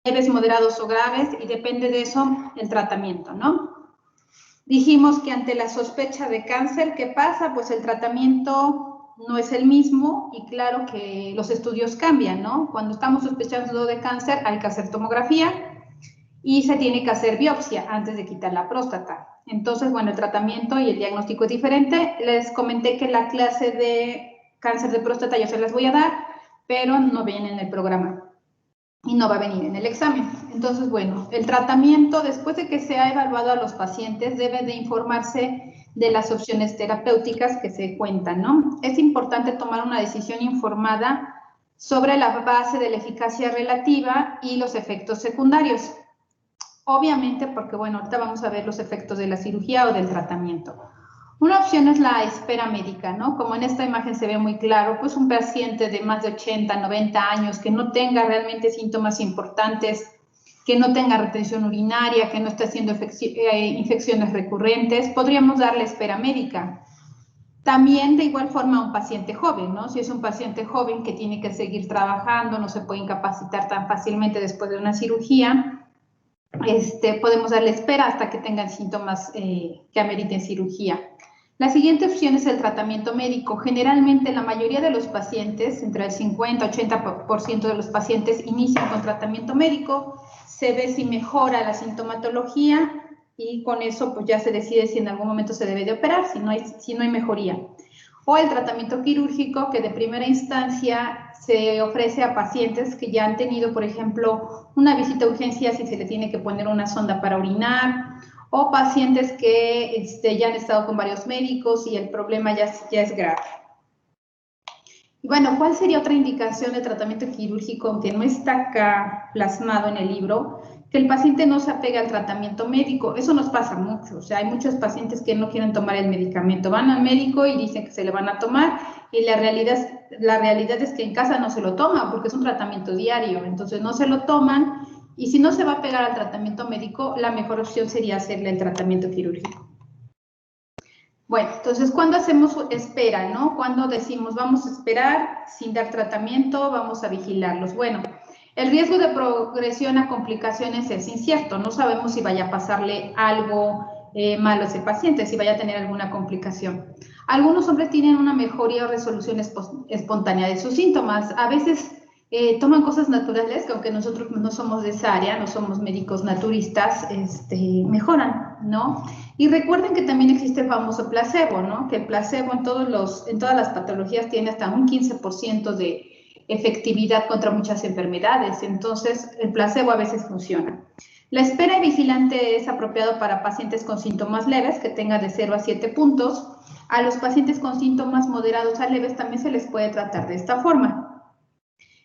leves, moderados o graves, y depende de eso el tratamiento, ¿no? Dijimos que ante la sospecha de cáncer, ¿qué pasa? Pues el tratamiento no es el mismo y claro que los estudios cambian, ¿no? Cuando estamos sospechando de cáncer hay que hacer tomografía y se tiene que hacer biopsia antes de quitar la próstata. Entonces, bueno, el tratamiento y el diagnóstico es diferente. Les comenté que la clase de cáncer de próstata yo se las voy a dar, pero no viene en el programa y no va a venir en el examen. Entonces, bueno, el tratamiento, después de que se ha evaluado a los pacientes, debe de informarse de las opciones terapéuticas que se cuentan, ¿no? Es importante tomar una decisión informada sobre la base de la eficacia relativa y los efectos secundarios. Obviamente, porque, bueno, ahorita vamos a ver los efectos de la cirugía o del tratamiento. Una opción es la espera médica, ¿no? Como en esta imagen se ve muy claro, pues un paciente de más de 80, 90 años que no tenga realmente síntomas importantes, que no tenga retención urinaria, que no esté haciendo infecciones recurrentes, podríamos darle espera médica. También de igual forma a un paciente joven, ¿no? Si es un paciente joven que tiene que seguir trabajando, no se puede incapacitar tan fácilmente después de una cirugía, podemos darle espera hasta que tengan síntomas que ameriten cirugía. La siguiente opción es el tratamiento médico. Generalmente la mayoría de los pacientes, entre el 50-80% de los pacientes, inician con tratamiento médico, se ve si mejora la sintomatología y con eso pues ya se decide si en algún momento se debe de operar, si no hay mejoría. O el tratamiento quirúrgico, que de primera instancia se ofrece a pacientes que ya han tenido, por ejemplo, una visita a urgencias y se le tiene que poner una sonda para orinar, o pacientes que ya han estado con varios médicos y el problema ya es grave. Bueno, ¿cuál sería otra indicación de tratamiento quirúrgico, aunque no está acá plasmado en el libro? Que el paciente no se apegue al tratamiento médico. Eso nos pasa mucho. O sea, hay muchos pacientes que no quieren tomar el medicamento. Van al médico y dicen que se le van a tomar y la realidad es que en casa no se lo toman porque es un tratamiento diario. Entonces no se lo toman y si no se va a pegar al tratamiento médico, la mejor opción sería hacerle el tratamiento quirúrgico. Bueno, entonces, ¿cuándo hacemos espera, no? ¿Cuándo decimos vamos a esperar sin dar tratamiento, vamos a vigilarlos? Bueno, el riesgo de progresión a complicaciones es incierto. No sabemos si vaya a pasarle algo malo a ese paciente, si vaya a tener alguna complicación. Algunos hombres tienen una mejoría o resolución espontánea de sus síntomas. A veces toman cosas naturales que aunque nosotros no somos de esa área, no somos médicos naturistas, mejoran, ¿no? Y recuerden que también existe el famoso placebo, ¿no? Que el placebo en todas las patologías tiene hasta un 15% de efectividad contra muchas enfermedades. Entonces, el placebo a veces funciona. La espera vigilante es apropiado para pacientes con síntomas leves, que tengan de 0 a 7 puntos. A los pacientes con síntomas moderados a leves también se les puede tratar de esta forma.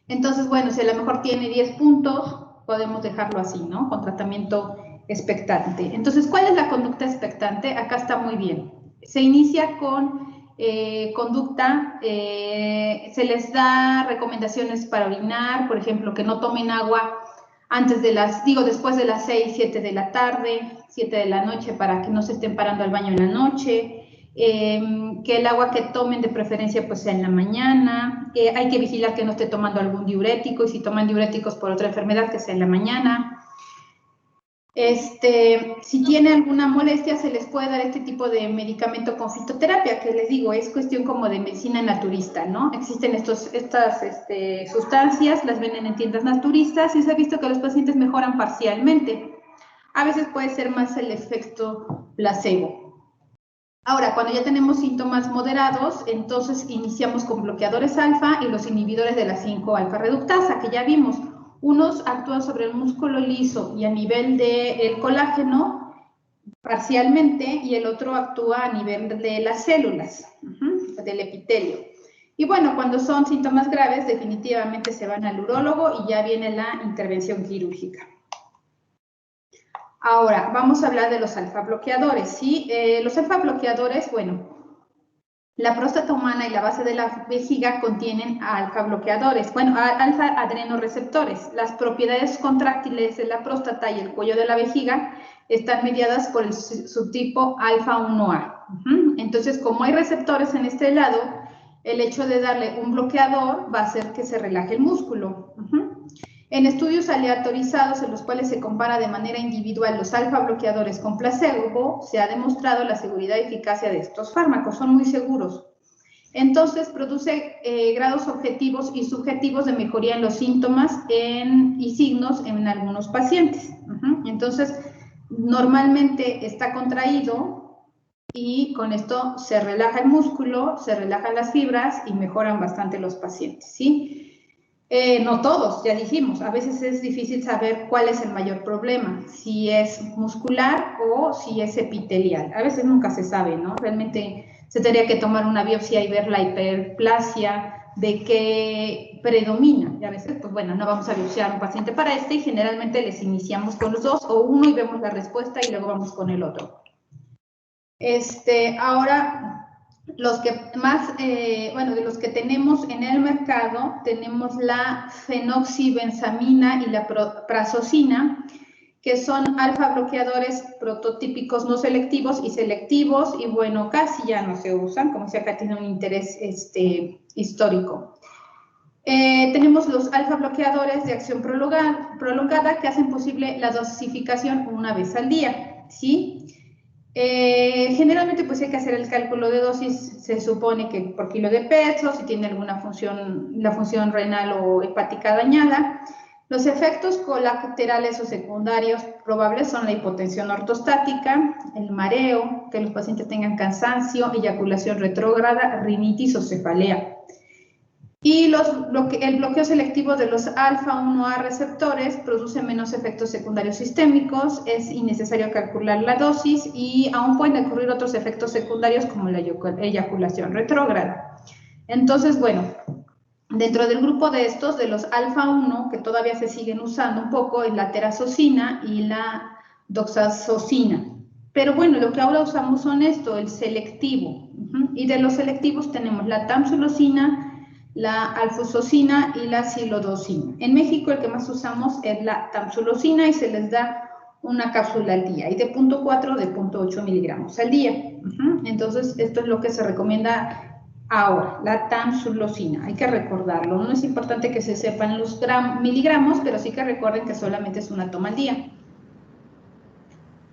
Entonces, bueno, si a lo mejor tiene 10 puntos, podemos dejarlo así, ¿no? Con tratamiento expectante. Entonces, ¿cuál es la conducta expectante? Acá está muy bien. Se inicia con conducta, se les da recomendaciones para orinar, por ejemplo, que no tomen agua después de las 6, 7 de la tarde, 7 de la noche, para que no se estén parando al baño en la noche, que el agua que tomen de preferencia pues sea en la mañana, hay que vigilar que no esté tomando algún diurético y si toman diuréticos por otra enfermedad que sea en la mañana. Si tiene alguna molestia se les puede dar este tipo de medicamento con fitoterapia, que les digo, es cuestión como de medicina naturista, ¿no? Existen estas sustancias, las venden en tiendas naturistas y se ha visto que los pacientes mejoran parcialmente. A veces puede ser más el efecto placebo. Ahora, cuando ya tenemos síntomas moderados, entonces iniciamos con bloqueadores alfa y los inhibidores de la 5-alfa reductasa, que ya vimos. Unos actúan sobre el músculo liso y a nivel del colágeno parcialmente y el otro actúa a nivel de las células, del epitelio. Y bueno, cuando son síntomas graves, definitivamente se van al urólogo y ya viene la intervención quirúrgica. Ahora, vamos a hablar de los alfa-bloqueadores, ¿sí? Los alfa-bloqueadores, bueno, la próstata humana y la base de la vejiga contienen alfa-bloqueadores, alfa-adrenoreceptores. Las propiedades contráctiles de la próstata y el cuello de la vejiga están mediadas por el subtipo alfa-1A. Entonces, como hay receptores en este lado, el hecho de darle un bloqueador va a hacer que se relaje el músculo. En estudios aleatorizados en los cuales se compara de manera individual los alfa bloqueadores con placebo, se ha demostrado la seguridad y eficacia de estos fármacos, son muy seguros. Entonces, produce grados objetivos y subjetivos de mejoría en los síntomas y signos en algunos pacientes. Entonces, normalmente está contraído y con esto se relaja el músculo, se relajan las fibras y mejoran bastante los pacientes, ¿sí? No todos, ya dijimos, a veces es difícil saber cuál es el mayor problema, si es muscular o si es epitelial. A veces nunca se sabe, ¿no? Realmente se tendría que tomar una biopsia y ver la hiperplasia de qué predomina. Y a veces, pues bueno, no vamos a biopsiar a un paciente para este y generalmente les iniciamos con los dos o uno y vemos la respuesta y luego vamos con el otro. Ahora, los que más, de los que tenemos en el mercado, tenemos la fenoxibenzamina y la prazosina, que son alfa bloqueadores prototípicos no selectivos y selectivos, y bueno, casi ya no se usan, como si acá tiene un interés histórico. Tenemos los alfa bloqueadores de acción prolongada que hacen posible la dosificación una vez al día, ¿sí? Generalmente pues hay que hacer el cálculo de dosis, se supone que por kilo de peso, si tiene alguna función, la función renal o hepática dañada. Los efectos colaterales o secundarios probables son la hipotensión ortostática, el mareo, que los pacientes tengan cansancio, eyaculación retrógrada, rinitis o cefalea. Y el bloqueo selectivo de los alfa-1A receptores produce menos efectos secundarios sistémicos, es innecesario calcular la dosis y aún pueden ocurrir otros efectos secundarios como la eyaculación retrógrada. Entonces, bueno, dentro del grupo de estos, de los alfa-1, que todavía se siguen usando un poco, es la terazocina y la doxazocina. Pero bueno, lo que ahora usamos son el selectivo. Y de los selectivos tenemos la tamsulosina, la alfusocina y la silodosina. En México el que más usamos es la tamsulosina y se les da una cápsula al día, y de 0.4 de 0.8 miligramos al día. Entonces, esto es lo que se recomienda ahora, la tamsulosina. Hay que recordarlo, no es importante que se sepan los miligramos, pero sí que recuerden que solamente es una toma al día.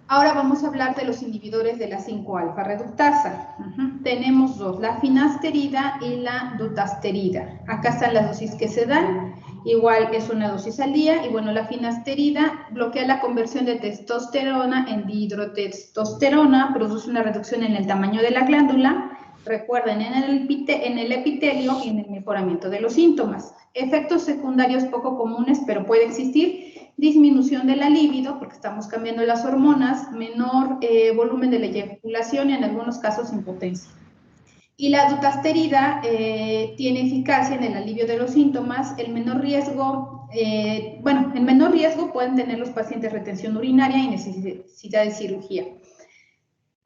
Ahora vamos a hablar de los inhibidores de la 5-alfa reductasa. Tenemos dos, la finasterida y la dutasterida. Acá están las dosis que se dan, igual es una dosis al día, y bueno, la finasterida bloquea la conversión de testosterona en dihidrotestosterona, produce una reducción en el tamaño de la glándula, recuerden, en el epitelio y en el mejoramiento de los síntomas. Efectos secundarios poco comunes, pero puede existir: disminución de la libido, porque estamos cambiando las hormonas, menor volumen de la eyaculación y en algunos casos impotencia. Y la dutasterida tiene eficacia en el alivio de los síntomas, el menor riesgo, en menor riesgo pueden tener los pacientes retención urinaria y necesidad de cirugía.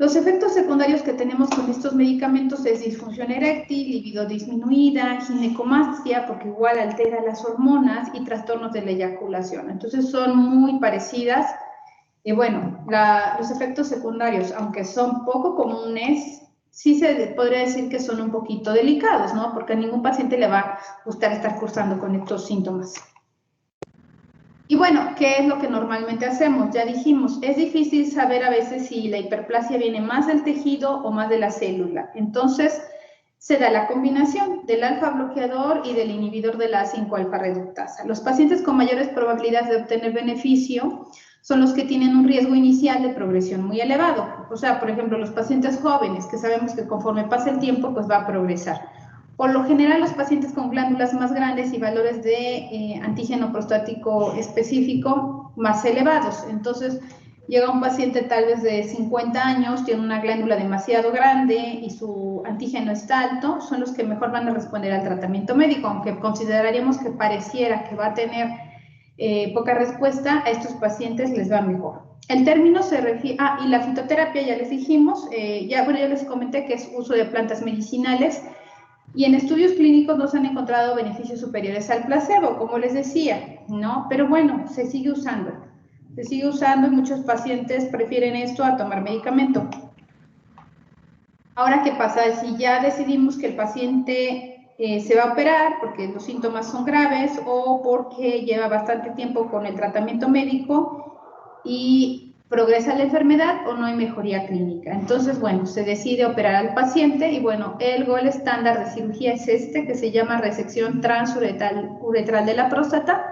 Los efectos secundarios que tenemos con estos medicamentos es disfunción eréctil, libido disminuida, ginecomastia, porque igual altera las hormonas, y trastornos de la eyaculación. Entonces son muy parecidas. Y bueno, los efectos secundarios, aunque son poco comunes, sí se podría decir que son un poquito delicados, ¿no? Porque a ningún paciente le va a gustar estar cursando con estos síntomas. Y bueno, ¿qué es lo que normalmente hacemos? Ya dijimos, es difícil saber a veces si la hiperplasia viene más del tejido o más de la célula. Entonces, se da la combinación del alfa bloqueador y del inhibidor de la 5-alfa reductasa. Los pacientes con mayores probabilidades de obtener beneficio son los que tienen un riesgo inicial de progresión muy elevado. O sea, por ejemplo, los pacientes jóvenes, que sabemos que conforme pasa el tiempo, pues va a progresar. Por lo general, los pacientes con glándulas más grandes y valores de antígeno prostático específico más elevados. Entonces, llega un paciente tal vez de 50 años, tiene una glándula demasiado grande y su antígeno está alto, son los que mejor van a responder al tratamiento médico, aunque consideraríamos que pareciera que va a tener poca respuesta, a estos pacientes les va mejor. El término se refiere, y la fitoterapia ya les dijimos, ya les comenté que es uso de plantas medicinales, y en estudios clínicos no se han encontrado beneficios superiores al placebo, como les decía, ¿no? Pero bueno, se sigue usando y muchos pacientes prefieren esto a tomar medicamento. Ahora, ¿qué pasa? Si ya decidimos que el paciente se va a operar porque los síntomas son graves o porque lleva bastante tiempo con el tratamiento médico y progresa la enfermedad o no hay mejoría clínica. Entonces, bueno, se decide operar al paciente y bueno, el gold estándar de cirugía es este, que se llama resección transuretral de la próstata,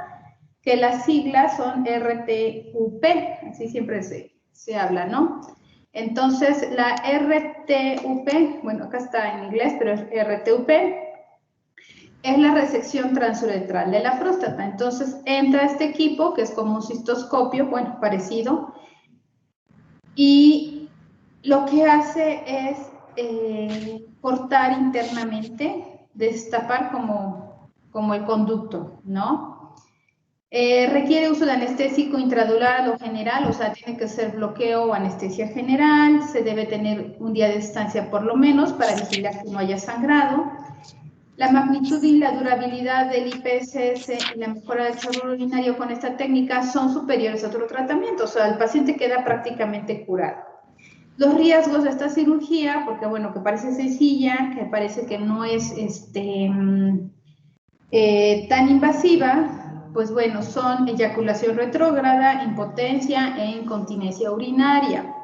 que las siglas son RTUP, así siempre se habla, ¿no? Entonces, la RTUP, bueno, acá está en inglés, pero es RTUP, es la resección transuretral de la próstata. Entonces, entra este equipo, que es como un cistoscopio, bueno, parecido, y lo que hace es cortar internamente, destapar como el conducto, ¿no? Requiere uso de anestésico intradural o general, o sea, tiene que ser bloqueo o anestesia general, se debe tener un día de estancia por lo menos para vigilar que no haya sangrado. La magnitud y la durabilidad del IPSS y la mejora del chorro urinario con esta técnica son superiores a otro tratamiento, o sea, el paciente queda prácticamente curado. Los riesgos de esta cirugía, porque bueno, que parece sencilla, que parece que no es tan invasiva, pues bueno, son eyaculación retrógrada, impotencia e incontinencia urinaria.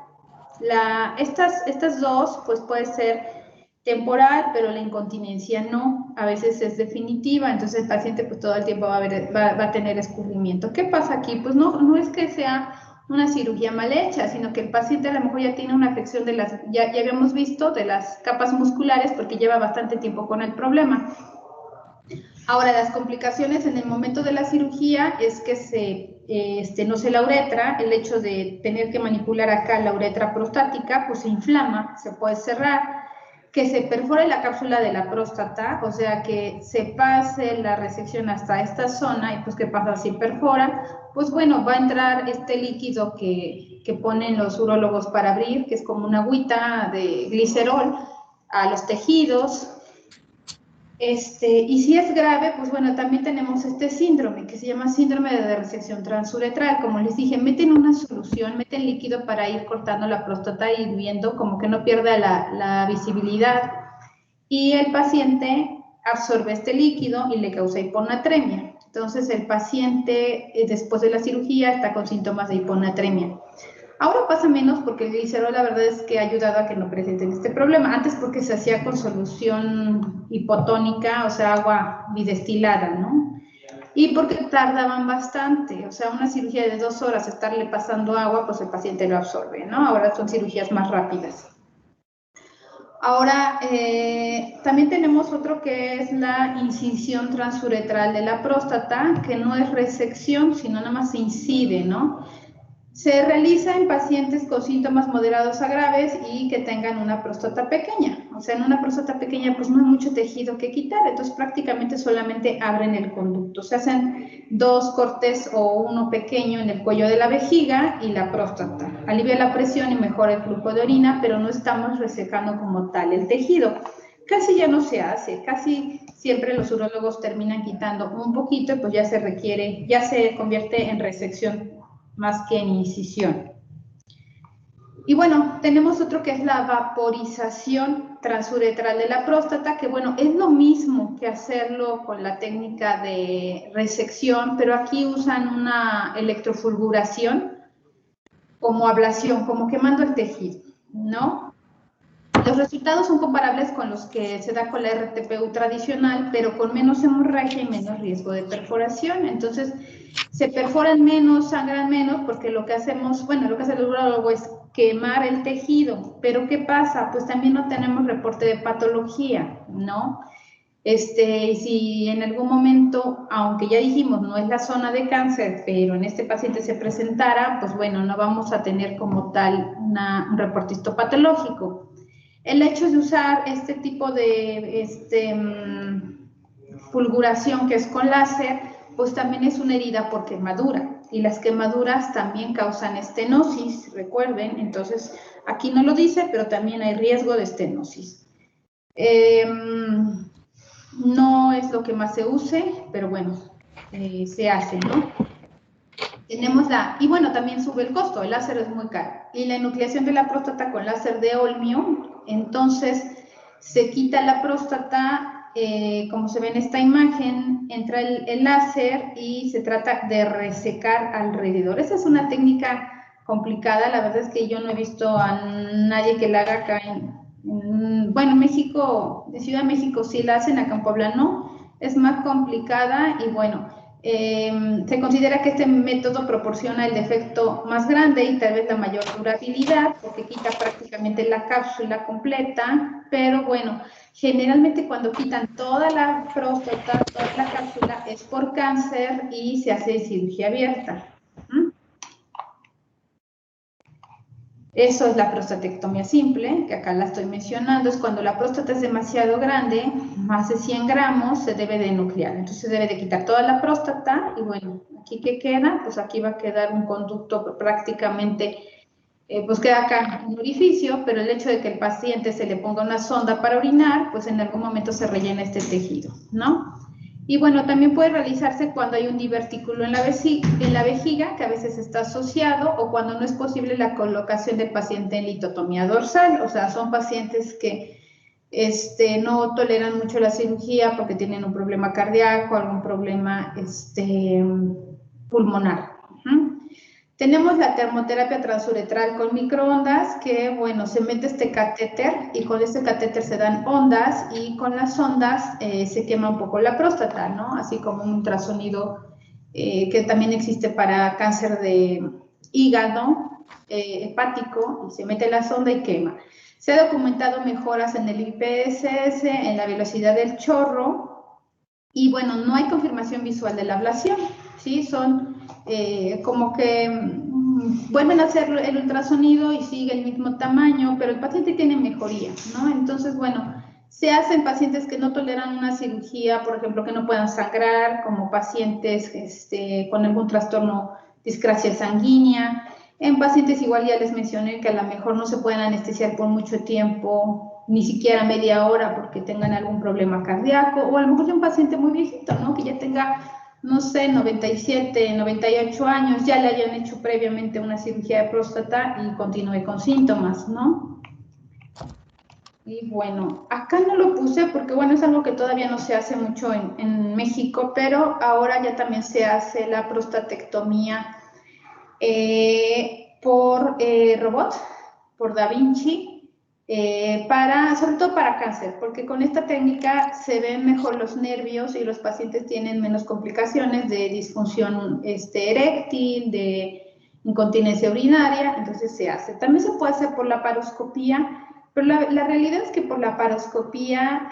Estas dos, pues puede ser temporal, pero la incontinencia no, a veces es definitiva, entonces el paciente pues todo el tiempo va a tener escurrimiento. ¿Qué pasa aquí? Pues no es que sea una cirugía mal hecha, sino que el paciente a lo mejor ya tiene una afección de las, ya habíamos visto, de las capas musculares porque lleva bastante tiempo con el problema. Ahora, las complicaciones en el momento de la cirugía es que no se la uretra, el hecho de tener que manipular acá la uretra prostática, pues se inflama, se puede cerrar, que se perfore la cápsula de la próstata, o sea, que se pase la resección hasta esta zona, y pues ¿qué pasa si perfora? Pues bueno, va a entrar este líquido que ponen los urólogos para abrir, que es como una agüita de glicerol, a los tejidos. Y si es grave, pues bueno, también tenemos este síndrome que se llama síndrome de resección transuretral. Como les dije, meten una solución, meten líquido para ir cortando la próstata y hirviendo, como que no pierda la visibilidad. Y el paciente absorbe este líquido y le causa hiponatremia. Entonces, el paciente, después de la cirugía, está con síntomas de hiponatremia. Ahora pasa menos porque el glicerol la verdad es que ha ayudado a que no presenten este problema. Antes porque se hacía con solución hipotónica, o sea, agua bidestilada, ¿no? Y porque tardaban bastante, o sea, una cirugía de 2 horas, estarle pasando agua, pues el paciente lo absorbe, ¿no? Ahora son cirugías más rápidas. Ahora, también tenemos otro que es la incisión transuretral de la próstata, que no es resección, sino nada más se incide, ¿no? Se realiza en pacientes con síntomas moderados a graves y que tengan una próstata pequeña. O sea, en una próstata pequeña pues no hay mucho tejido que quitar, entonces prácticamente solamente abren el conducto. Se hacen 2 cortes o uno pequeño en el cuello de la vejiga y la próstata. Alivia la presión y mejora el flujo de orina, pero no estamos resecando como tal el tejido. Casi ya no se hace, casi siempre los urólogos terminan quitando un poquito y pues ya se convierte en resección más que en incisión. Y bueno, tenemos otro que es la vaporización transuretral de la próstata, que bueno, es lo mismo que hacerlo con la técnica de resección, pero aquí usan una electrofulguración como ablación, como quemando el tejido, ¿no? Los resultados son comparables con los que se da con la RTPU tradicional, pero con menos hemorragia y menos riesgo de perforación. Entonces, se perforan menos, sangran menos, porque lo que hacemos, bueno, lo que hace el urólogo es quemar el tejido. Pero ¿qué pasa? Pues también no tenemos reporte de patología, ¿no? Si en algún momento, aunque ya dijimos, no es la zona de cáncer, pero en este paciente se presentara, pues bueno, no vamos a tener como tal un reporte histopatológico. El hecho de usar este tipo de fulguración que es con láser, pues también es una herida por quemadura. Y las quemaduras también causan estenosis, recuerden. Entonces, aquí no lo dice, pero también hay riesgo de estenosis. No es lo que más se use, pero bueno, se hace, ¿no? Tenemos y bueno, también sube el costo, el láser es muy caro. Y la enucleación de la próstata con láser de Olmio, entonces se quita la próstata como se ve en esta imagen, entra el láser y se trata de resecar alrededor. Esa es una técnica complicada, la verdad es que yo no he visto a nadie que la haga acá bueno, México, de Ciudad de México sí la hacen, acá en Puebla no, es más complicada y bueno, se considera que este método proporciona el defecto más grande y tal vez la mayor durabilidad, porque quita prácticamente la cápsula completa, pero bueno, generalmente cuando quitan toda la próstata, toda la cápsula, es por cáncer y se hace cirugía abierta. Eso es la prostatectomía simple, que acá la estoy mencionando, es cuando la próstata es demasiado grande, más de 100 gramos, se debe de nuclear. Entonces se debe de quitar toda la próstata y bueno, aquí ¿qué queda? Pues aquí va a quedar un conducto prácticamente, pues queda acá un orificio, pero el hecho de que el paciente se le ponga una sonda para orinar, pues en algún momento se rellena este tejido, ¿no? Y bueno, también puede realizarse cuando hay un divertículo en la vejiga, que a veces está asociado, o cuando no es posible la colocación del paciente en litotomía dorsal, o sea, son pacientes que no toleran mucho la cirugía porque tienen un problema cardíaco, algún problema pulmonar. Tenemos la termoterapia transuretral con microondas, que bueno, se mete este catéter y con este catéter se dan ondas y con las ondas se quema un poco la próstata, ¿no? Así como un ultrasonido que también existe para cáncer de hígado, hepático, y se mete la sonda y quema. Se ha documentado mejoras en el IPSS, en la velocidad del chorro, y bueno, no hay confirmación visual de la ablación, ¿sí? Son como que vuelven a hacer el ultrasonido y sigue el mismo tamaño, pero el paciente tiene mejoría, ¿no? Entonces, bueno, se hacen pacientes que no toleran una cirugía, por ejemplo, que no puedan sangrar, como pacientes con algún trastorno, discrasia sanguínea. En pacientes igual ya les mencioné que a lo mejor no se pueden anestesiar por mucho tiempo, ni siquiera media hora porque tengan algún problema cardíaco, o a lo mejor de un paciente muy viejito, ¿no? Que ya tenga, no sé, 97, 98 años, ya le hayan hecho previamente una cirugía de próstata y continúe con síntomas, ¿no? Y bueno, acá no lo puse porque, bueno, es algo que todavía no se hace mucho en México, pero ahora ya también se hace la prostatectomía por robot, por Da Vinci, sobre todo para cáncer, porque con esta técnica se ven mejor los nervios y los pacientes tienen menos complicaciones de disfunción eréctil, de incontinencia urinaria, entonces se hace. También se puede hacer por la laparoscopía, pero la realidad es que por la laparoscopía,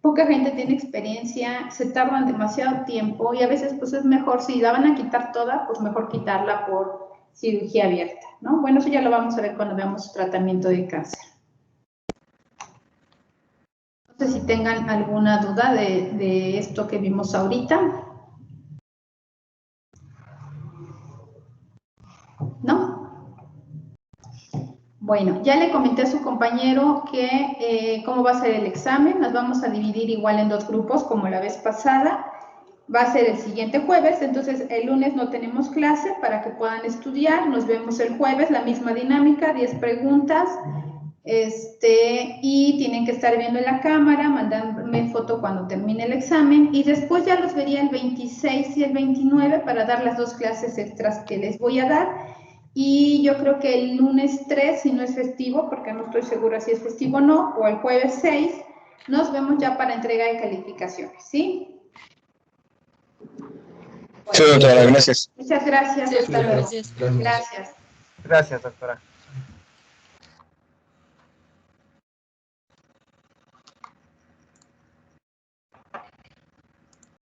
poca gente tiene experiencia, se tardan demasiado tiempo y a veces pues es mejor, si la van a quitar toda, pues mejor quitarla por cirugía abierta, ¿no? Bueno, eso ya lo vamos a ver cuando veamos tratamiento de cáncer. No sé si tengan alguna duda de esto que vimos ahorita. ¿No? Bueno, ya le comenté a su compañero que cómo va a ser el examen. Nos vamos a dividir igual en 2 grupos como la vez pasada. Va a ser el siguiente jueves, entonces el lunes no tenemos clase para que puedan estudiar. Nos vemos el jueves, la misma dinámica, 10 preguntas. Y tienen que estar viendo en la cámara, mandarme foto cuando termine el examen y después ya los vería el 26 y el 29 para dar las 2 clases extras que les voy a dar. Y yo creo que el lunes 3, si no es festivo, porque no estoy segura si es festivo o no, o el jueves 6, nos vemos ya para entrega de calificaciones, ¿sí? Sí, doctora, gracias. Muchas gracias, hasta luego. Gracias. Gracias. Gracias, doctora.